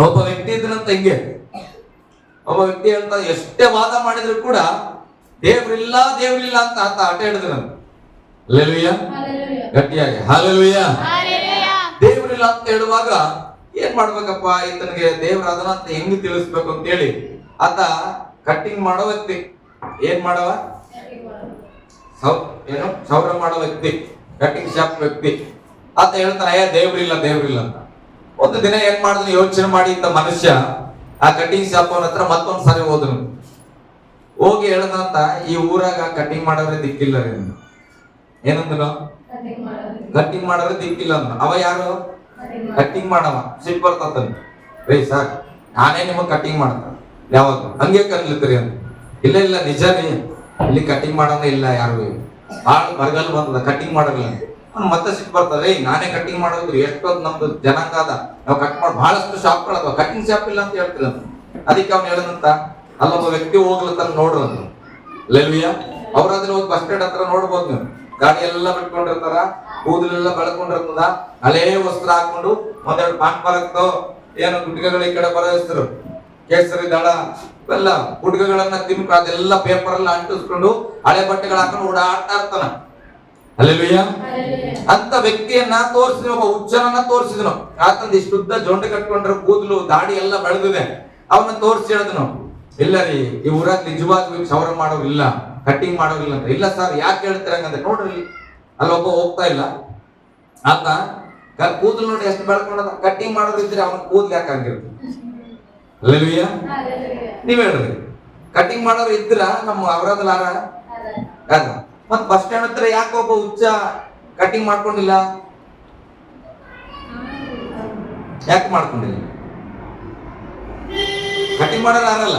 ಒಬ್ಬ ವ್ಯಕ್ತಿ ಇದ್ರಂತ ಹಿಂಗೆ, ಒಬ್ಬ ವ್ಯಕ್ತಿ ಹೇಳ್ತಾ ಎಷ್ಟೇ ವಾದ ಮಾಡಿದ್ರು ಕೂಡ ದೇವ್ರಿಲ್ಲ ದೇವ್ರಿಲ್ಲ ಅಂತ ಆತ ಆಟ ಹಿಡಿದ್ರಂತ. ಹಲ್ಲೆಲೂಯಾ, ಗಟ್ಟಿಯಾಗಿ ಹಲ್ಲೆಲೂಯಾ. ದೇವ್ರಿಲ್ಲ ಅಂತ ಹೇಳುವಾಗ ಏನ್ ಮಾಡ್ಬೇಕಪ್ಪ, ಈತನಿಗೆ ದೇವ್ರ ಅದನ್ನ ಅಂತ ಹೆಂಗ್ ತಿಳಿಸ್ಬೇಕು ಅಂತ ಹೇಳಿ ಆತ ಕಟ್ಟಿಂಗ್ ಮಾಡೋ ವ್ಯಕ್ತಿ, ಏನ್ ಮಾಡವ ಏನು ಸೌರ ಮಾಡೋ ವ್ಯಕ್ತಿ, ಕಟ್ಟಿಂಗ್ ಶಾಪ್ ವ್ಯಕ್ತಿ. ಆತ ಹೇಳ್ತಾನೆ ದೇವ್ರಿಲ್ಲ ದೇವ್ರಿಲ್ಲ ಅಂತ. ಒಂದು ದಿನ ಏನ್ ಮಾಡಿದ್ರು ಯೋಚನೆ ಮಾಡಿ ಇಂತ ಮನುಷ್ಯ ಆ ಕಟ್ಟಿಂಗ್ ಶಾಪ್ ಅವನ ಹತ್ರ ಮತ್ತೊಂದ್ ಸಾರಿ ಹೋದ್ರು. ಹೋಗಿ ಹೇಳದಂತ, ಈ ಊರಾಗ ಕಟ್ಟಿಂಗ್ ಮಾಡೋದ್ರೆ ದಿಕ್ಕಿಲ್ಲ ರೀ. ಏನಂದ್ರು? ಕಟ್ಟಿಂಗ್ ಮಾಡೋದ್ರೆ ದಿಕ್ಕಿಲ್ಲ ಅಂದ. ಅವ ಯಾರು? ಕಟ್ಟಿಂಗ್ ಮಾಡವ. ಸಿಟ್ ಬರ್ತಂತ, ರೇ ಸಾಕ್ ನಾನೇ ನಿಮಗ್ ಕಟ್ಟಿಂಗ್ ಮಾಡ್ತಾನ, ಯಾವಾಗ ಹಂಗೆ ಕನ್ಲಿತ್ರಿ ಅಂತ. ಇಲ್ಲ ಇಲ್ಲ ನಿಜ ರೀ, ಇಲ್ಲಿ ಕಟ್ಟಿಂಗ್ ಮಾಡೋದೇ ಇಲ್ಲ ಯಾರು, ಭಾಳ ಬರಗಾಲ ಬಂದದ ಕಟ್ಟಿಂಗ್ ಮಾಡೋದಿಲ್ಲ. ಮತ್ತೆ ಸಿಟ್ಟು ಬರ್ತದೆ, ನಾನೇ ಕಟ್ಟಿಂಗ್ ಮಾಡೋದ್ರಿ, ಎಷ್ಟೊಂದು ನಮ್ದು ಜನಾಂಗ ಅದ, ನಾವು ಕಟ್ ಮಾಡಿ ಬಹಳಷ್ಟು ಶಾಪ್ಗಳದ, ಕಟ್ಟಿಂಗ್ ಶಾಪ್ ಇಲ್ಲ ಅಂತ ಹೇಳ್ತೀರ. ಅದಕ್ಕೆ ಅವ್ನು ಹೇಳದಂತ, ಅಲ್ಲೊಬ್ಬ ವ್ಯಕ್ತಿ ಹೋಗ್ಲತ್ತ ನೋಡ್ರಿ ಅಂತ. ಲೆಲ್ವಿಯಾ, ಅವ್ರಾದ್ರೆ ಹೋಗಿ ಬಸ್ ಸ್ಟ್ಯಾಂಡ್ ಹತ್ರ ನೋಡ್ಬೋದು ನೀವು, ಗಾಡಿ ಎಲ್ಲ ಬಿಟ್ಕೊಂಡಿರ್ತಾರ, ಕೂದಲೆಲ್ಲ ಬೆಳ್ಕೊಂಡಿರ್ತದ, ಹಳೇ ವಸ್ತ್ರ ಹಾಕೊಂಡು ಒಂದೆರಡು ಪಾನ್ ಬರಕ್ತೋ ಏನು ಗುಡ್ಗಗಳ ಈ ಕಡೆ ಬರೋ ಹೆಸರು ಕೇಸರಿ ದಳ ಎಲ್ಲ ಗುಡ್ಗಗಳನ್ನ ತಿನ್ಕ ಅದೆಲ್ಲ ಪೇಪರ್ ಎಲ್ಲ ಅಂಟಿಸ್ಕೊಂಡು ಹಳೆ ಬಟ್ಟೆಗಳು ಹಾಕೊಂಡು ಓಡಾಡ್ತಾ ಇರ್ತಾನ. ಹಲ್ಲೆಲೂಯಾ. ಅಂತ ವ್ಯಕ್ತಿಯನ್ನ ತೋರಿಸಿದ್ನು, ಒಬ್ಬ ಹುಚ್ಚನನ್ನ ತೋರಿಸಿದ್ನು. ಆತಂದ ಇಷ್ಟುದ್ದ ಜೊಂಡೆ ಕಟ್ಕೊಂಡ್ರೆ ಕೂದಲು ದಾಡಿ ಎಲ್ಲ ಬೆಳೆದಿದೆ. ಅವನ್ನ ತೋರಿಸಿ ಹೇಳಿದ್ನು, ಇಲ್ಲ ರೀ ಈ ಊರಾಗ ನಿಜವಾಗ್ಲೂ ಕ್ಷೌರ ಮಾಡೋರಿಲ್ಲ, ಕಟ್ಟಿಂಗ್ ಮಾಡೋರಿಲ್ಲ ಅಂತ. ಇಲ್ಲ ಸರ್ ಯಾಕೆ ಹೇಳ್ತೀರ ಹಂಗಂದ್ರೆ, ನೋಡ್ರಿ ಅಲ್ಲೊಬ್ಬ ಹೋಗ್ತಾ ಇಲ್ಲ, ಆತ ಕೂದಲು ನೋಡಿ ಎಷ್ಟು ಬೆಳ್ಕೊಂಡ, ಕಟ್ಟಿಂಗ್ ಮಾಡೋದಿದ್ರೆ ಅವನ ಕೂದಲು ಯಾಕೆ ಹಂಗಿರುತ್ತೆ? ಹಲ್ಲೆಲೂಯಾ. ನೀವ್ ಹೇಳ್ರಿ, ಕಟ್ಟಿಂಗ್ ಮಾಡೋರು ಇದ್ರ ನಮ್ಮ ಅವರದಲ್ಲಾರ ಅದ. ಮತ್ ಬಸ್ ಸ್ಟ್ಯಾಂಡ್ ಹತ್ರ ಯಾಕೆ ಒಬ್ಬ ಹುಚ್ಚ ಕಟ್ಟಿಂಗ್ ಮಾಡ್ಕೊಂಡಿಲ್ಲ? ಯಾಕೆ ಮಾಡ್ಕೊಂಡಿಲ್ಲ? ಕಟ್ಟಿಂಗ್ ಮಾಡೋರು ಯಾರಲ್ಲ.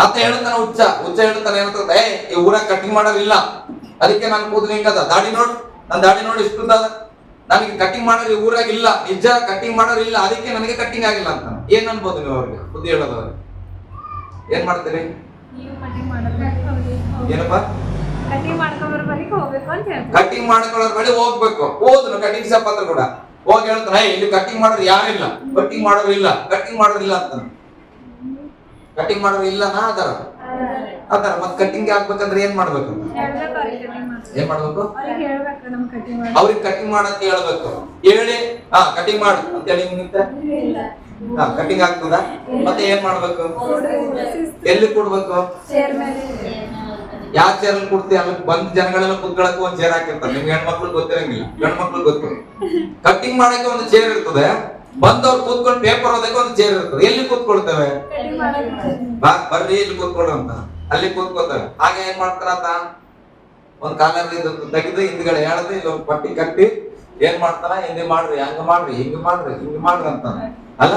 ಆತ ಹೇಳ್ತಾನ ಹುಚ್ಚ ಹೇಳ್ತಾನೆ, ಏನಂತ, ಈ ಊರಾಗ ಕಟ್ಟಿಂಗ್ ಮಾಡೋರಿಲ್ಲ, ಅದಕ್ಕೆ ನಾನು ಕೂದಲು ಹಿಂಗದ, ದಾಡಿ ನೋಡ್ ನನ್ ದಾಡಿ ನೋಡಿ ಇಷ್ಟು ಅದ, ನನಗೆ ಕಟ್ಟಿಂಗ್ ಮಾಡೋರು ಈ ಊರಾಗ ಇಲ್ಲ, ನಿಜ ಕಟ್ಟಿಂಗ್ ಮಾಡೋರು ಇಲ್ಲ, ಅದಕ್ಕೆ ನನಗೆ ಕಟ್ಟಿಂಗ್ ಆಗಿಲ್ಲ ಅಂತ. ಏನ್ ಅನ್ಬೋದು ನೀವು ಅವ್ರಿಗೆ? ಬುದ್ಧಿ ಹೇಳೋದವ್ರಿಗೆ ಏನ್ ಮಾಡ್ತೀರಿ? ಏನಪ್ಪಾ? ಕಟ್ಟಿಂಗ್ ಮಾಡ್ಕೊಳ್ಳೋರ್ ಬಳಿ ಹೋಗ್ಬೇಕು. ಹೋದ್ರು ಕಟ್ಟಿಂಗ್ ಶಾಪ್ ಹತ್ರ ಕೂಡ ಹೋಗಿ ಹೇಳ್ತಾನೆ, ಇಲ್ಲಿ ಕಟ್ಟಿಂಗ್ ಮಾಡೋರು ಯಾರಿಲ್ಲ, ಕಟ್ಟಿಂಗ್ ಮಾಡೋರು ಇಲ್ಲ, ಕಟ್ಟಿಂಗ್ ಮಾಡೋರು ಇಲ್ಲ ಅಂತ. ಕಟ್ಟಿಂಗ್ ಮಾಡೋರು ಇಲ್ಲ ನಾ ಅದರ ಅದರ ಮತ್ ಕಟ್ಟಿಂಗ್ ಆಗ್ಬೇಕಂದ್ರೆ ಏನ್ ಮಾಡ್ಬೇಕು? ಏನ್ ಮಾಡ್ಬೇಕು? ಅವ್ರಿಗೆ ಕಟ್ಟಿಂಗ್ ಮಾಡಂತ ಹೇಳ್ಬೇಕು. ಹೇಳಿ ಕಟ್ಟಿಂಗ್ ಮಾಡು ಅಂತ ಹೇಳಿ ಕಟ್ಟಿಂಗ್ ಆಗ್ತದ. ಮತ್ತೆ ಏನ್ ಮಾಡ್ಬೇಕು? ಎಲ್ಲಿ ಕೊಡ್ಬೇಕು? ಯಾವ ಚೇರ್ ಅಲ್ಲಿ ಕೊಡ್ತೀವಿ ಅಲ್ಲಿ ಬಂದ್ ಜನಗಳೆಲ್ಲ ಕುತ್ಕೊಳಕ್ಕೆ ಒಂದ್ ಚೇರ್ ಹಾಕಿರ್ತಾರೆ. ನಿಮ್ಗೆ ಹೆಣ್ಮಕ್ಳು ಗೊತ್ತಿರಂಗಿಲ್ಲ, ಗಂಡ್ಮಕ್ಳು ಗೊತ್ತು. ಕಟ್ಟಿಂಗ್ ಮಾಡಕ್ಕೆ ಒಂದು ಚೇರ್ ಇರ್ತದೆ, ಬಂದವ್ರು ಕೂತ್ಕೊಂಡು ಪೇಪರ್ ಓದಕ್ಕೆ ಒಂದು ಚೇರ್ ಇರ್ತದೆ. ಎಲ್ಲಿ ಕೂತ್ಕೊಳ್ತೇವೆ? ಬರ್ರಿ ಇಲ್ಲಿ ಕೂತ್ಕೊಳ್ಳು ಅಂತ ಅಲ್ಲಿ ಕೂತ್ಕೊಳ್ತೇವೆ. ಹಾಗೆ ಏನ್ ಮಾಡ್ತಾರ, ಒಂದ್ ಕಾಲರ್ ತೆಗೆದು ಹಿಂದ್ಗಡೆ ಹೇಳ್ದು ಇಲ್ಲಿ ಒಂದು ಪಟ್ಟಿ ಕಟ್ಟಿ ಏನ್ ಮಾಡ್ತಾರ, ಹಿಂಗೆ ಮಾಡ್ರಿ, ಹಂಗ ಮಾಡ್ರಿ, ಹಿಂಗ ಮಾಡ್ರಿ, ಹಿಂಗ ಮಾಡ್ರಿ ಅಂತ ಅಲ್ಲ.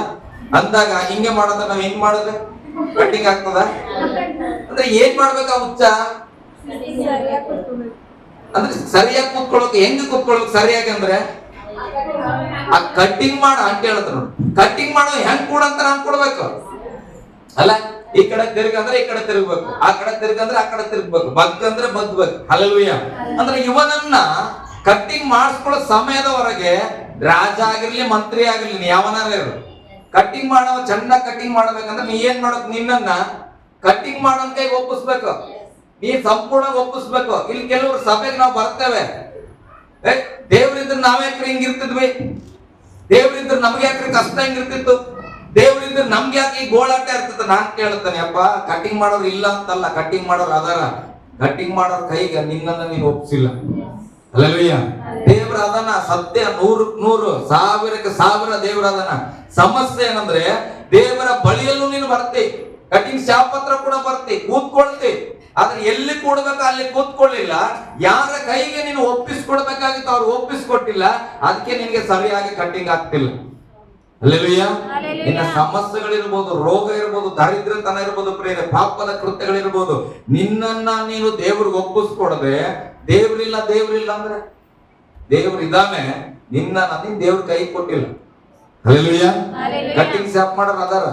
ಅಂದಾಗ ಹಿಂಗೆ ಮಾಡೋದ ನಾವ್ ಹೆಂಗ್ ಮಾಡೋದು? ಕಟ್ಟಿಂಗ್ ಆಗ್ತದ ಅಂದ್ರೆ ಏನ್ ಮಾಡ್ಬೇಕ? ಹುಚ್ಚ ಅಂದ್ರೆ ಸರಿಯಾಗಿ ಕೂತ್ಕೊಳ್ಳೋಕೆ ಹೆಂಗ್ ಕೂತ್ಕೊಳ್ಳೋಕೆ ಸರಿಯಾಗಿ ಅಂದ್ರೆ ಆ ಕಟ್ಟಿಂಗ್ ಮಾಡ ಅಂತ ಹೇಳ್ತಾರ ನೋಡಿ. ಕಟ್ಟಿಂಗ್ ಮಾಡೋ ಹೆಂಗ್ ಕೂಡ ಅಂತ ನಾನ್ ಕೊಡ್ಬೇಕು ಅಲ್ಲ. ಈ ಕಡೆ ತಿರ್ಗಂದ್ರೆ ಈ ಕಡೆ ತಿರುಗ್ಬೇಕು, ಆ ಕಡೆ ತಿರ್ಗಂದ್ರೆ ಆ ಕಡೆ ತಿರುಗ್ಬೇಕು, ಬಗ್ಗಂದ್ರೆ ಬಗ್ಬೇಕು. ಹಲ್ಲೆಲೂಯಾ. ಅಂದ್ರೆ ಇವನನ್ನ ಕಟ್ಟಿಂಗ್ ಮಾಡಿಸ್ಕೊಳ್ಳೋ ಸಮಯದವರೆಗೆ ರಾಜ ಆಗಿರ್ಲಿ ಮಂತ್ರಿ ಆಗಿರ್ಲಿ ಯಾವನಾರ ಇರು, ಕಟ್ಟಿಂಗ್ ಮಾಡೋ ಚೆನ್ನಾಗಿ ಕಟ್ಟಿಂಗ್ ಮಾಡ್ಬೇಕಂದ್ರೆ ನೀ ಏನ್ ಮಾಡೋಕ್, ನಿನ್ನನ್ನ ಕಟ್ಟಿಂಗ್ ಮಾಡೋನ್ ಕೈಗೆ ಒಪ್ಪಿಸ್ಬೇಕು, ನೀ ಸಂಪೂರ್ಣ ಒಪ್ಪಿಸ್ಬೇಕು. ಇಲ್ಲಿ ಕೆಲವರು ಸಭೆಗೆ ನಾವು ಬರ್ತೇವೆ, ದೇವ್ರಿದ್ರೆ ನಾವ್ಯಾಕ್ರಿ ಹಿಂಗಿರ್ತಿದ್ವಿ, ದೇವ್ರಿದ್ರೆ ನಮ್ಗೆ ಯಾಕ್ರಿ ಕಷ್ಟ ಹಿಂಗಿರ್ತಿತ್ತು, ದೇವ್ರಿದ್ರೆ ನಮ್ಗೆ ಯಾಕೆ ಈ ಗೋಳಾಟ ಇರ್ತಿತ್ತು. ನಾನ್ ಕೇಳ್ತಾನೆ, ಅಪ್ಪ ಕಟ್ಟಿಂಗ್ ಮಾಡೋರು ಇಲ್ಲ ಅಂತಲ್ಲ, ಕಟ್ಟಿಂಗ್ ಮಾಡೋರು ಅದಾರ. ಕಟ್ಟಿಂಗ್ ಮಾಡೋರ್ ಕೈಗೆ ನಿನ್ನನ್ನ ನೀನು ಒಪ್ಸಿಲ್ಲ. ಹಲ್ಲೆಲೂಯಾ. ದೇವ್ರ ಅದನ್ನ ಸತ್ಯ, 100 ಸಾವಿರಕ್ಕೆ 1000 ದೇವ್ರ ಅದನ್ನ. ಸಮಸ್ಯೆ ಏನಂದ್ರೆ ದೇವರ ಬಳಿಯಲ್ಲೂ ನೀನು ಬರ್ತಿ, ಕಟ್ಟಿಂಗ್ ಶಾಪ್ ಹತ್ರ ಕೂಡ ಬರ್ತಿ, ಕೂತ್ಕೊಳ್ತಿ, ಆದ್ರೆ ಎಲ್ಲಿ ಕೂಡ್ಬೇಕು ಅಲ್ಲಿ ಕೂತ್ಕೊಳ್ಳಿಲ್ಲ. ಯಾರ ಕೈಗೆ ನೀನು ಒಪ್ಪಿಸ್ಕೊಡ್ಬೇಕಾಗಿತ್ತು ಅವ್ರು ಒಪ್ಪಿಸ್ಕೊಟ್ಟಿಲ್ಲ, ಅದಕ್ಕೆ ನಿನ್ಗೆ ಸರಿಯಾಗಿ ಕಟ್ಟಿಂಗ್ ಆಗ್ತಿಲ್ಲ. ಹಲ್ಲೆಲೂಯಾ. ನಿನ್ನ ಸಮಸ್ಯೆಗಳಿರ್ಬೋದು, ರೋಗ ಇರ್ಬೋದು, ದಾರಿದ್ರ್ಯತನ ಇರ್ಬೋದು, ಪ್ರೇರೆ ಪಾಪದ ಕೃತ್ಯಗಳಿರ್ಬೋದು, ನಿನ್ನನ್ನ ನೀನು ದೇವ್ರಿಗೆ ಒಪ್ಪಿಸ್ಕೊಡದೆ, ದೇವ್ರಿಲ್ಲ ಅಂದ್ರೆ ದೇವ್ರು ಇದಾನೆ, ನಿನ್ನ ನೀನ್ ದೇವ್ರ ಕೈ ಕೊಟ್ಟಿಲ್ಲ. ಹಲ್ಲೆಲೂಯಾ. ಕಟ್ಟಿಂಗ್ ಶಾಪ್ ಮಾಡೋರು ಅದಾರ,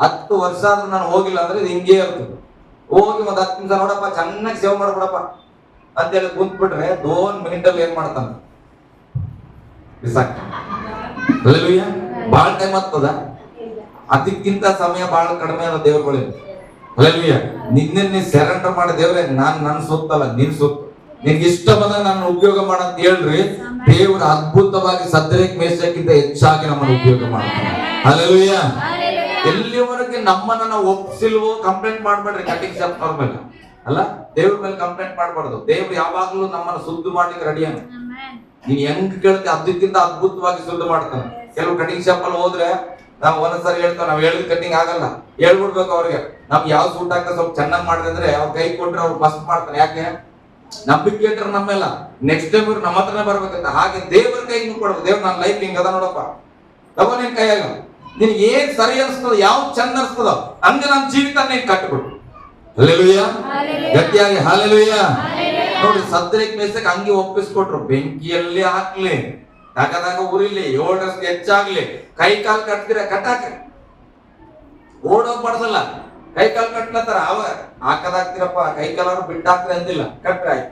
10 ವರ್ಷ ಆದ್ರೂ ನಾನು ಹೋಗಿಲ್ಲ ಅಂದ್ರೆ ಇದು ಹಿಂಗೇ ಇರ್ತದೆ. ಹೋಗಿ ಒಂದ್ 10 ನಿಮಿಷ ನೋಡಪ್ಪ ಚೆನ್ನಾಗಿ ಸೇವ್ ಮಾಡ್ಬಿಡಪ್ಪ ಅಂತೇಳಿ ಕುಂತ್ಬಿಟ್ರೆ 2 ಮಿನಿಟಲ್ಲಿ ಏನ್ ಮಾಡ್ತಾನ? ಬಿಸಾಕ. ಹಲ್ಲೆಲೂಯಾ. ಬಾಳ್ ಟೈಮ್ ಆಗ್ತದ. ಅದಕ್ಕಿಂತ ಸಮಯ ಬಹಳ ಕಡಿಮೆ ಅದ ದೇವ್ರುಗಳಿಗೆ. ಅಲ್ಲಲ್ವಿಯ ನಿನ್ನೆ ಸೆರೆಂಡರ್ ಮಾಡಿ ದೇವ್ರೆ ನನ್ನ ಸೊತ್ತಲ್ಲ ನಿನ್ ಸೊತ್ತು, ನಿನ್ಗೆ ಇಷ್ಟ ಬಂದ ನನ್ನ ಉಪಯೋಗ ಮಾಡಂತ ಹೇಳ್ರಿ, ದೇವ್ರ ಅದ್ಭುತವಾಗಿ ಸದ್ರೇಕ್ ಮೇಷಕ್ಕಿಂತ ಹೆಚ್ಚಾಗಿ ನಮ್ಮನ್ನು ಉಪಯೋಗ ಮಾಡ್ತಾರೆ. ಅಲ್ಲಲ್ವಿಯ ಎಲ್ಲಿವರೆಗೆ ನಮ್ಮನ್ನ ನಾವು ಒಪ್ಸಿಲ್ವೋ ಕಂಪ್ಲೇಂಟ್ ಮಾಡ್ಬೇಡ್ರಿ ಕಟಿಂಗ್ ಶಾಪ್ ಅವ್ರ ಮೇಲೆ, ಅಲ್ಲ ದೇವ್ರ ಮೇಲೆ ಕಂಪ್ಲೇಂಟ್ ಮಾಡ್ಬಾರ್ದು. ದೇವ್ರು ಯಾವಾಗ್ಲೂ ನಮ್ಮನ್ನ ಶುದ್ಧ ಮಾಡ್ಲಿಕ್ಕೆ ರೆಡಿಯಾನ. ನೀನ್ ಹೆಂಗ್ ಕೇಳ್ತೆ ಅದಕ್ಕಿಂತ ಅದ್ಭುತವಾಗಿ ಶುದ್ಧ ಮಾಡ್ತಾನೆ. ಕೆಲವು ಕಟಿಂಗ್ ಶಾಪ್ ಅಲ್ಲಿ ಹೋದ್ರೆ ನಾವ್ ಒಂದ್ಸರಿ ಹೇಳ್ತಾವ, ನಾವ್ ಹೇಳಿದ ಕಟಿಂಗ್ ಆಗಲ್ಲ, ಹೇಳ್ಬಿಡ್ಬೇಕು ಅವ್ರಿಗೆ ನಮ್ಗೆ ಯಾವ ಸೂಟ್ ಹಾಕ ಸ್ವಲ್ಪ ಚೆನ್ನಾಗಿ ಮಾಡಿದ್ರೆ ಅಂದ್ರೆ ಅವ್ರ ಕೈ ಕೊಟ್ರೆ ಅವ್ರು ಮಸ್ತ್ ಮಾಡ್ತಾನೆ. ಯಾಕೆ? ನಂಬಿಕೆ ಇಟ್ರೆ ನಮ್ಮೆಲ್ಲ ನೆಕ್ಸ್ಟ್ ಟೈಮ್ ಇವ್ರು ನಮ್ಮ ಹತ್ರನೇ ಬರ್ಬೇಕಂತ. ಹಾಗೆ ದೇವ್ರ ಕೈ ಕೊಡ್ಬೇಕು, ದೇವ್ರ ನನ್ನ ಲೈಫ್ ಹಿಂಗ ಅದ ನೋಡಪ್ಪ, ತಗೋ ನಿನ್ ಕೈಯಾಗ ನಿನ್ಗೆ ಏನ್ ಸರಿ ಅನ್ಸ್ತದ, ಯಾವ್ದು ಚಂದ ಅನ್ಸ್ತದ ಹಂಗ ನಮ್ ಜೀವಿತ ನೀನ್ ಕಟ್ಬಿಡು. ಹಲ್ಲೆಲೂಯಾ, ಗಟ್ಟಿಯಾಗಿ ಹಲ್ಲೆಲೂಯಾ. ನೋಡಿ ಸದ್ರೇಕ್ ಮೇಸಕ್ಕೆ ಹಂಗೆ ಒಪ್ಪಿಸ್ಕೊಟ್ರು, ಬೆಂಕಿಯಲ್ಲಿ ಹಾಕ್ಲಿ, ತಗದಾಗ ಉರಿಲಿ, 7 ಹೆಚ್ಚಾಗ್ಲಿ, ಕೈ ಕಾಲ್ ಕಟ್ತೀರ ಕಟ್ಟಾಕ, ಓಡೋಗ್ಬಾರ್ದಲ್ಲ. ಕೈ ಕಾಲ್ ಕಟ್ಲತ್ತಾರ ಅವ ಹಾಕದಾಕ್ತಿರಪ್ಪ, ಕೈ ಕಾಲಾರು ಬಿಟ್ಟಾಕ್ರಿ ಅಂದಿಲ್ಲ, ಕಟ್ಟಾಯ್ತು.